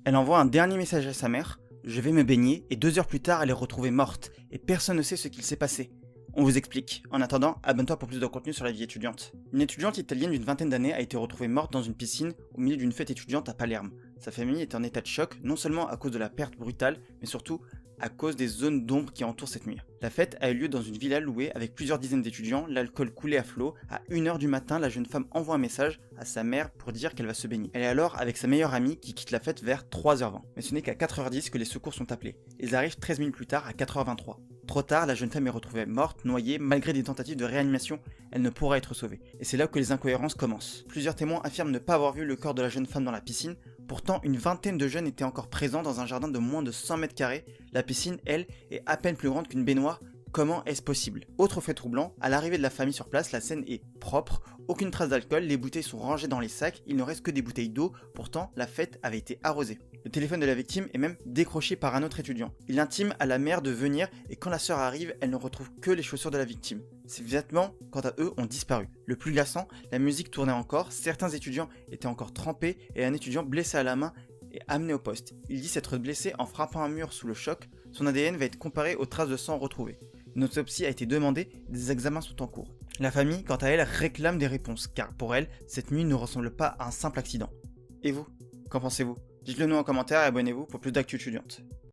Elle envoie un dernier message à sa mère, je vais me baigner, et 2 heures plus tard, elle est retrouvée morte, et personne ne sait ce qu'il s'est passé. On vous explique. En attendant, abonne-toi pour plus de contenu sur la vie étudiante. Une étudiante italienne d'une vingtaine d'années a été retrouvée morte dans une piscine au milieu d'une fête étudiante à Palerme. Sa famille est en état de choc, non seulement à cause de la perte brutale, mais surtout à cause des zones d'ombre qui entourent cette nuit. La fête a eu lieu dans une villa louée avec plusieurs dizaines d'étudiants, l'alcool coulait à flot. À 1h du matin, la jeune femme envoie un message à sa mère pour dire qu'elle va se baigner. Elle est alors avec sa meilleure amie qui quitte la fête vers 3h20. Mais ce n'est qu'à 4h10 que les secours sont appelés. Ils arrivent 13 minutes plus tard à 4h23. Trop tard, la jeune femme est retrouvée morte, noyée, malgré des tentatives de réanimation, elle ne pourra être sauvée. Et c'est là que les incohérences commencent. Plusieurs témoins affirment ne pas avoir vu le corps de la jeune femme dans la piscine, pourtant une vingtaine de jeunes étaient encore présents dans un jardin de moins de 100 mètres carrés. La piscine, elle, est à peine plus grande qu'une baignoire. Comment est-ce possible? Autre fait troublant, à l'arrivée de la famille sur place, la scène est propre, aucune trace d'alcool, les bouteilles sont rangées dans les sacs, il ne reste que des bouteilles d'eau, pourtant la fête avait été arrosée. Le téléphone de la victime est même décroché par un autre étudiant. Il intime à la mère de venir et quand la sœur arrive, elle ne retrouve que les chaussures de la victime. Ces vêtements, quant à eux, ont disparu. Le plus glaçant, la musique tournait encore, certains étudiants étaient encore trempés et un étudiant blessé à la main est amené au poste. Il dit s'être blessé en frappant un mur sous le choc, son ADN va être comparé aux traces de sang retrouvées. Une autopsie a été demandée, des examens sont en cours. La famille, quant à elle, réclame des réponses, car pour elle, cette nuit ne ressemble pas à un simple accident. Et vous, qu'en pensez-vous? Dites-le nous en commentaire et abonnez-vous pour plus d'actu étudiante.